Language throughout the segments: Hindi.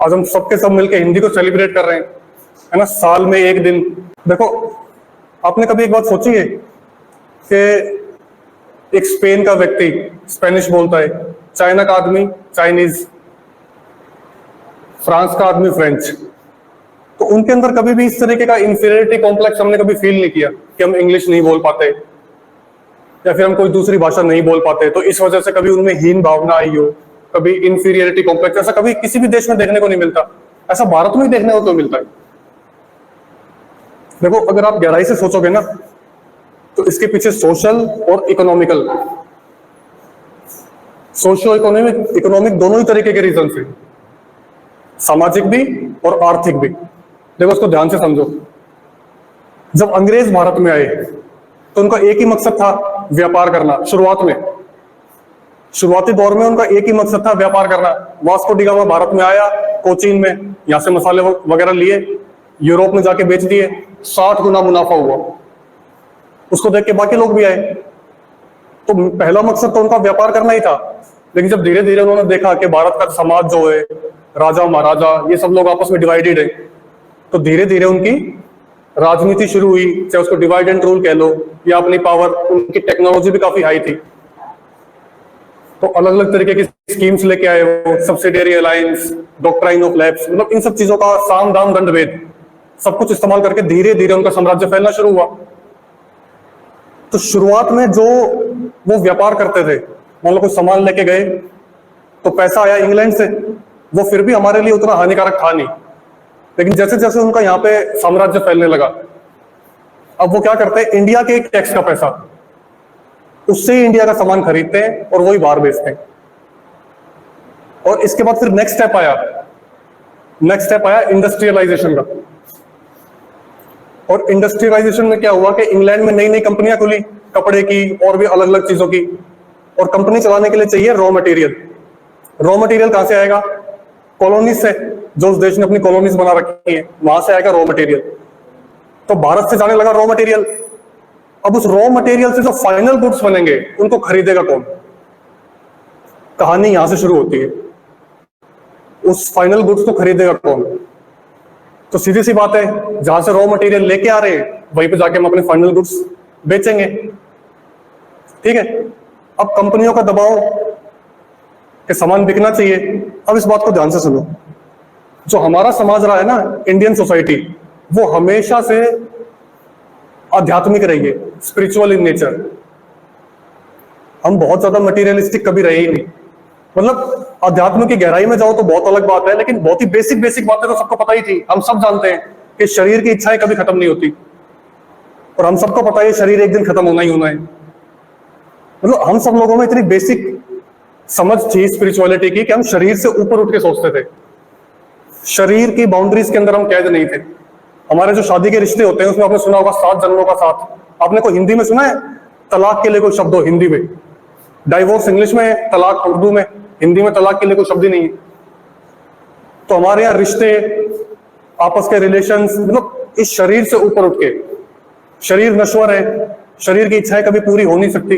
आज हम सबके सब मिलके हिंदी को सेलिब्रेट कर रहे हैं, है ना, साल में एक दिन। देखो, आपने कभी एक बात सोची है कि एक स्पेन का व्यक्ति स्पेनिश बोलता है, चाइना का आदमी चाइनीज, फ्रांस का आदमी फ्रेंच, तो उनके अंदर कभी भी इस तरीके का इंफीरियरिटी कॉम्प्लेक्स हमने कभी फील नहीं किया कि हम इंग्लिश नहीं बोल पाते या फिर हम कोई दूसरी भाषा नहीं बोल पाते, तो इस वजह से कभी उनमें हीन भावना आई हो, कभी इंफीरियरिटी कॉम्प्लेक्स। ऐसा कभी किसी भी देश में देखने को नहीं मिलता, ऐसा भारत में ही देखने को तो मिलता है। देखो, अगर आप गहराई से सोचोगे ना, तो इसके पीछे सोशल और इकोनॉमिकल, सोशियो इकोनॉमिक दोनों ही तरीके के रीजन है, सामाजिक भी और आर्थिक भी। देखो, इसको ध्यान से समझो। जब अंग्रेज भारत में आए तो उनका एक ही मकसद था, व्यापार करना। शुरुआती दौर में उनका एक ही मकसद था, व्यापार करना। वास्को डी गामा भारत में आया, कोचीन में, यहां से मसाले वगैरह लिए, यूरोप में जाके बेच दिए, 60 गुना मुनाफा हुआ। उसको देख के बाकी लोग भी आए। तो पहला मकसद तो उनका व्यापार करना ही था, लेकिन जब धीरे धीरे उन्होंने देखा कि भारत का समाज जो है, राजा महाराजा, ये सब लोग आपस में डिवाइडेड है, तो धीरे धीरे उनकी राजनीति शुरू हुई। चाहे उसको डिवाइड एंड रूल कह लो या अपनी पावर, उनकी टेक्नोलॉजी भी काफी हाई थी, तो अलग अलग तरीके की स्कीम्स लेके आए वो, subsidiary alliance, doctrine of lapse, मतलब इन सब चीजों का साम दाम दंड भेद सब कुछ इस्तेमाल करके धीरे धीरे उनका साम्राज्य फैलना शुरू हुआ। तो शुरुआत में जो वो व्यापार करते थे, मान लो कोई सामान लेके गए तो पैसा आया इंग्लैंड से, वो फिर भी हमारे लिए उतना हानिकारक था नहीं। लेकिन जैसे जैसे उनका यहाँ पे साम्राज्य फैलने लगा, अब वो क्या करते हैं, इंडिया के एक टैक्स का पैसा, उससे ही इंडिया का सामान खरीदते हैं और वही बाहर बेचते हैं। और इसके बाद फिर नेक्स्ट स्टेप आया इंडस्ट्रियलाइजेशन का। और इंडस्ट्रियलाइजेशन में क्या हुआ कि इंग्लैंड में नई नई कंपनियां खुली, कपड़े की और भी अलग अलग चीजों की। और कंपनी चलाने के लिए चाहिए रॉ मटेरियल। रॉ मटेरियल कहां से आएगा? कॉलोनीज से, जो उस देश ने अपनी कॉलोनीज बना रखी है, वहां से आएगा रॉ मटेरियल। तो भारत से जाने लगा रॉ मटेरियल। अब उस रॉ मटेरियल से जो फाइनल गुड्स बनेंगे, उनको खरीदेगा कौन? कहानी यहां से शुरू होती है। उस फाइनल गुड्स को खरीदेगा कौन? तो सीधी सी बात है, जहां से रॉ मटेरियल लेके आ रहे हैं, वहीं पे जाके हम अपने फाइनल गुड्स बेचेंगे। ठीक है। अब कंपनियों का दबाव कि सामान बिकना चाहिए। अब इस बात को ध्यान से सुनो, जो हमारा समाज रहा है ना, इंडियन सोसाइटी, वो हमेशा से आध्यात्मिक रही है, स्पिरिचुअल इन नेचर। हम बहुत ज्यादा मटेरियलिस्टिक कभी रहे ही नहीं। मतलब अध्यात्म की गहराई में जाओ तो बहुत अलग बात है, लेकिन बहुत ही बेसिक बातें तो सबको पता ही थी। हम सब जानते हैं कि शरीर की इच्छाएं कभी खत्म नहीं होती, और हम सबको पता है शरीर एक दिन खत्म होना ही होना है। मतलब हम सब लोगों में इतनी बेसिक समझ थी स्पिरिचुअलिटी की कि हम शरीर से ऊपर उठ के सोचते थे। शरीर की बाउंड्रीज के अंदर हम कैद नहीं थे। हमारे जो शादी के रिश्ते होते हैं, उसमें आपने सुना होगा 7 जन्मों का साथ। आपने कोई हिंदी में सुना है तलाक के लिए कोई शब्द हो हिंदी में? डाइवोर्स इंग्लिश में है, तलाक उर्दू में, हिंदी में तलाक के लिए कोई शब्द ही नहीं है। तो हमारे यहाँ रिश्ते, आपस के रिलेशंस, मतलब इस शरीर से ऊपर उठ के, शरीर नश्वर है, शरीर की इच्छाएं कभी पूरी हो नहीं सकती।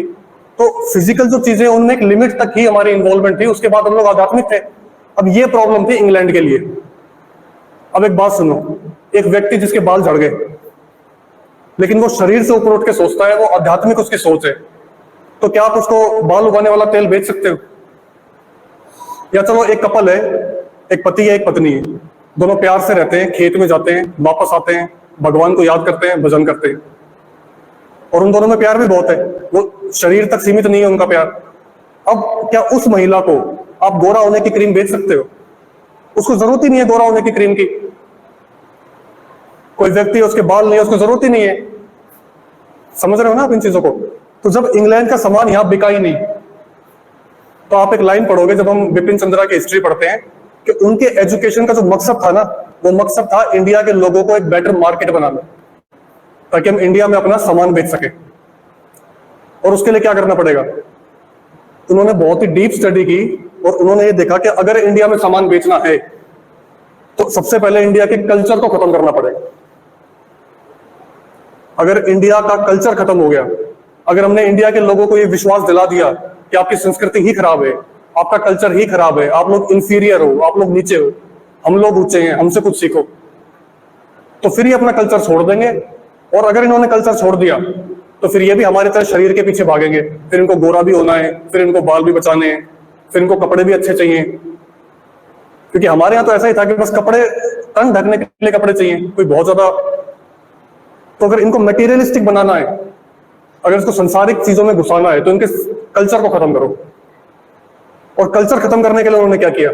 तो फिजिकल जो चीजें, उनमें एक लिमिट तक ही हमारी इन्वॉल्वमेंट थी, उसके बाद हम लोग आध्यात्मिक थे। अब ये प्रॉब्लम थी इंग्लैंड के लिए। अब एक बात सुनो, एक व्यक्ति जिसके बाल झड़ गए, लेकिन वो शरीर से ऊपर उठ के सोचता है, वो आध्यात्मिक उसकी सोच है, तो क्या आप उसको बाल उगाने वाला तेल बेच सकते हो? या चलो एक कपल है, एक पति है एक पत्नी है, दोनों प्यार से रहते हैं, खेत में जाते हैं, वापस आते हैं, भगवान को याद करते हैं, भजन करते हैं, और उन दोनों में प्यार भी बहुत है, वो शरीर तक सीमित नहीं है उनका प्यार। अब क्या उस महिला को आप गोरा होने की क्रीम बेच सकते हो? उसको जरूरत ही नहीं है गोरा होने की क्रीम की। कोई व्यक्ति उसके बाल नहीं है, उसको जरूरत ही नहीं है। समझ रहे हो ना आप इन चीजों को? तो जब इंग्लैंड का सामान यहां बिका ही नहीं, तो आप एक लाइन पढ़ोगे जब हम बिपिन चंद्रा की हिस्ट्री पढ़ते हैं, कि उनके एजुकेशन का जो मकसद था ना, वो मकसद था इंडिया के लोगों को एक बेटर मार्केट बनाना, ताकि हम इंडिया में अपना सामान बेच सके। और उसके लिए क्या करना पड़ेगा? उन्होंने बहुत ही डीप स्टडी की और उन्होंने ये देखा कि अगर इंडिया में सामान बेचना है तो सबसे पहले इंडिया के कल्चर को खत्म करना पड़ेगा। अगर इंडिया का कल्चर खत्म हो गया, अगर हमने इंडिया के लोगों को ये विश्वास दिला दिया कि आपकी संस्कृति ही खराब है, आपका कल्चर ही खराब है, आप लोग इंफीरियर हो, आप लोग नीचे हो, हम लोग ऊंचे हैं, हमसे कुछ सीखो, तो फिर ये अपना कल्चर छोड़ देंगे। और अगर इन्होंने कल्चर छोड़ दिया तो फिर ये भी हमारी तरह शरीर के पीछे भागेंगे। फिर इनको गोरा भी होना है, फिर इनको बाल भी बचाने हैं, फिर इनको कपड़े भी अच्छे चाहिए, क्योंकि हमारे यहाँ तो ऐसा ही था कि बस कपड़े, तन ढकने के लिए कपड़े चाहिए, कोई बहुत ज्यादा। तो अगर इनको मटेरियलिस्टिक बनाना है, अगर इसको संसारिक चीजों में घुसाना है, तो इनके कल्चर को खत्म करो। और कल्चर खत्म करने के लिए उन्होंने क्या किया?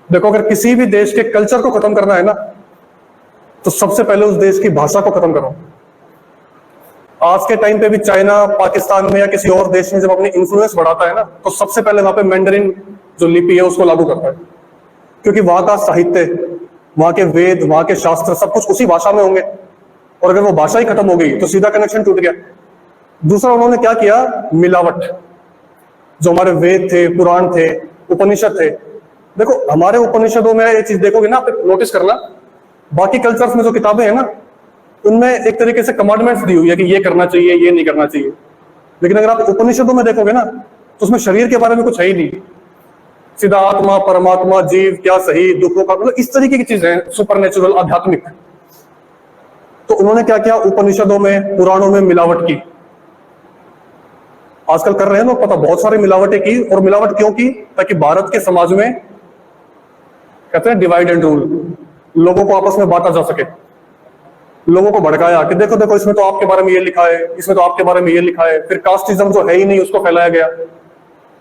देखो, अगर किसी भी देश के कल्चर को खत्म करना है ना, तो सबसे पहले उस देश की भाषा को खत्म करो। आज के टाइम पे भी चाइना, पाकिस्तान में या किसी और देश में जब अपनी इन्फ्लुएंस बढ़ाता है ना, तो सबसे पहले वहां पे मैंडरिन जो लिपि है उसको लागू करता है, क्योंकि वहां का साहित्य, वहां के वेद, वहां के शास्त्र सब कुछ उसी भाषा में होंगे। और अगर वो भाषा ही खत्म हो गई तो सीधा कनेक्शन टूट गया। दूसरा उन्होंने क्या किया? मिलावट। जो हमारे वेद थे, पुराण थे, उपनिषद थे, देखो हमारे उपनिषदों में ये चीज देखोगे ना, आप नोटिस करना, बाकी कल्चर्स में जो किताबें हैं ना, उनमें एक तरीके से कमांडमेंट्स दी हुई है कि ये करना चाहिए, ये नहीं करना चाहिए। लेकिन अगर आप उपनिषदों में देखोगे ना, तो उसमें शरीर के बारे में कुछ है ही नहीं। सीधा आत्मा, परमात्मा, जीव, क्या सही, दुखों का, मतलब इस तरीके की चीजें, सुपर नेचुरल, आध्यात्मिक। तो उन्होंने क्या किया? उपनिषदों में, पुराणों में मिलावट की। आजकल कर रहे हैं लोग, पता, बहुत सारी मिलावटें की। और मिलावट क्यों की? ताकि भारत के समाज में, कहते हैं डिवाइड एंड रूल, लोगों को आपस में बांटा जा सके। लोगों को भड़काया कि देखो देखो, इसमें तो आपके बारे में ये लिखा है, इसमें तो आपके बारे में ये लिखा है। फिर कास्टिज्म जो है ही नहीं, उसको फैलाया गया।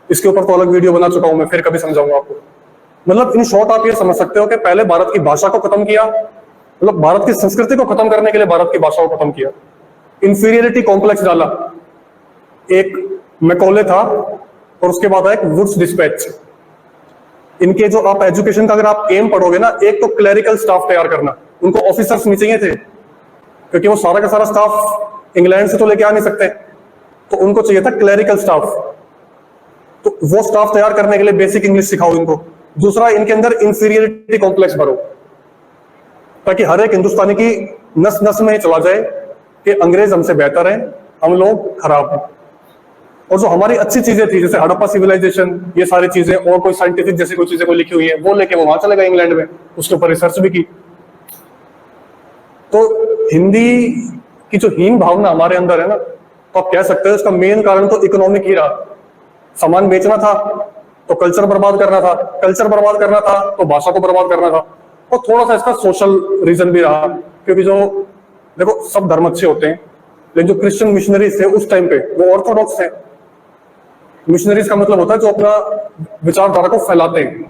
इसके ऊपर तो अलग वीडियो बना चुका हूं मैं, फिर कभी समझाऊंगा आपको। मतलब इन शॉर्ट आप ये समझ सकते हो कि पहले भारत की भाषा को खत्म किया, मतलब भारत की संस्कृति को खत्म करने के लिए भारत की भाषा को खत्म किया। इंफीरियरिटी कॉम्प्लेक्स डाला। एक मैकॉले था, और उसके बाद एक वुड्स डिस्पैच। इनके जो आप एजुकेशन का अगर आप एम पढ़ोगे ना, एक तो क्लरिकल स्टाफ तैयार करना, उनको ऑफिसर्स नहीं चाहिए थे, क्योंकि वो सारा का सारा स्टाफ इंग्लैंड से तो लेके आ नहीं सकते, तो उनको चाहिए था क्लरिकल स्टाफ। तो वो स्टाफ तैयार करने के लिए बेसिक इंग्लिश सिखाओ इनको। दूसरा, इनके अंदर इंफीरियरिटी कॉम्प्लेक्स भरो, ताकि हर एक हिंदुस्तानी की नस नस में चला जाए कि अंग्रेज हमसे बेहतर हैं, हम लोग खराब हैं। और जो हमारी अच्छी चीजें थी, जैसे हड़प्पा सिविलाइजेशन, ये सारी चीजें, और कोई साइंटिफिक जैसी कोई चीजें कोई लिखी हुई है, वो लेके वो वहां चले गए इंग्लैंड में, उसके ऊपर रिसर्च भी की। तो हिंदी की जो हीन भावना हमारे अंदर है ना, तो आप कह सकते हो इसका मेन कारण तो इकोनॉमिक ही रहा। सामान बेचना था तो कल्चर बर्बाद करना था, कल्चर बर्बाद करना था तो भाषा को बर्बाद करना था। और थोड़ा सा इसका सोशल रीजन भी रहा, क्योंकि जो, देखो सब धर्म अच्छे होते हैं, लेकिन जो क्रिश्चियन मिशनरीज थे उस टाइम पे, वो ऑर्थोडॉक्स थे। मिशनरीज का मतलब होता है जो अपना विचारधारा को फैलाते हैं,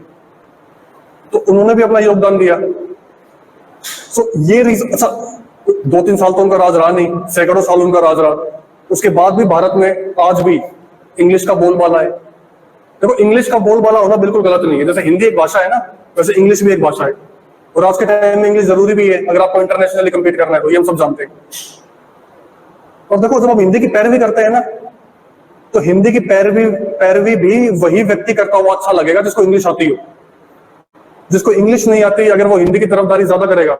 तो उन्होंने भी अपना योगदान दिया। सो ये रीजन, अच्छा 2-3 साल तो उनका राज रहा नहीं, सैकड़ों साल उनका राज रहा। उसके बाद भी भारत में आज भी इंग्लिश का बोलबाला है। देखो, इंग्लिश का बोलबाला होना बिल्कुल गलत नहीं है। जैसे हिंदी एक भाषा है ना, वैसे इंग्लिश भी एक भाषा है। और आज के टाइम में इंग्लिश जरूरी भी है, अगर आपको इंटरनेशनली कम्पीट करना है, तो ये हम सब जानते हैं। और देखो, जब हम हिंदी की पैरवी करते हैं ना, तो हिंदी की पैरवी भी वही व्यक्ति करता हुआ अच्छा लगेगा जिसको इंग्लिश आती हो। जिसको इंग्लिश नहीं आती, अगर वो हिंदी की तरफदारी ज्यादा करेगा,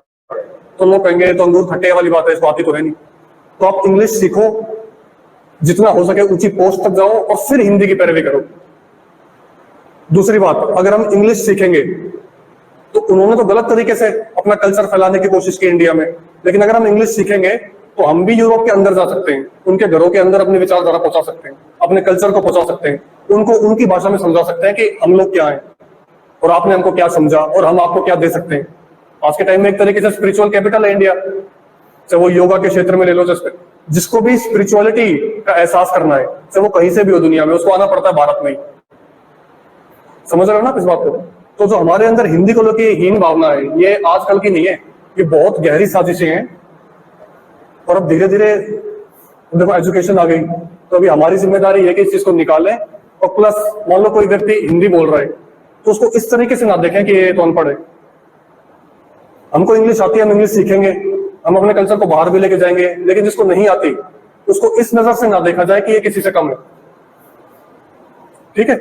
तो लोग कहेंगे तो अंगूर खट्टे वाली बात है, इसको आती तो है नहीं। तो आप इंग्लिश सीखो, जितना हो सके ऊंची पोस्ट तक जाओ, और फिर हिंदी की पैरवी करो। दूसरी बात, अगर हम इंग्लिश सीखेंगे, तो उन्होंने तो गलत तरीके से अपना कल्चर फैलाने की कोशिश की इंडिया में, लेकिन अगर हम इंग्लिश सीखेंगे तो हम भी यूरोप के अंदर जा सकते हैं, उनके घरों के अंदर अपनी विचारधारा पहुंचा सकते हैं, अपने कल्चर को पहुंचा सकते हैं, उनको उनकी भाषा में समझा सकते हैं कि हम लोग क्या हैं, और आपने हमको क्या समझा, और हम आपको क्या दे सकते हैं। आज के टाइम में एक तरीके से स्पिरिचुअल कैपिटल है इंडिया, चाहे वो योगा के क्षेत्र में ले लो। जिसको भी स्पिरिचुअलिटी का एहसास करना है, चाहे वो कहीं से भी हो दुनिया में, उसको आना पड़ता है भारत में ही। समझ रहे हो ना इस बात को? तो जो हमारे अंदर हिंदी को लेकर हीन भावना है, ये आजकल की नहीं है, ये बहुत गहरी साजिशें हैं। और अब धीरे धीरे देखो एजुकेशन आ गई, तो अभी हमारी जिम्मेदारी है कि इस चीज को निकालें। और प्लस, मान लो कोई व्यक्ति हिंदी बोल रहा है, तो उसको इस तरीके से ना देखें कि ये तो अनपढ़ है। हमको इंग्लिश आती है, हम इंग्लिश सीखेंगे, हम अपने कल्चर को बाहर भी लेके जाएंगे, लेकिन जिसको नहीं आती उसको इस नजर से ना देखा जाए कि ये किसी से कम है। ठीक है?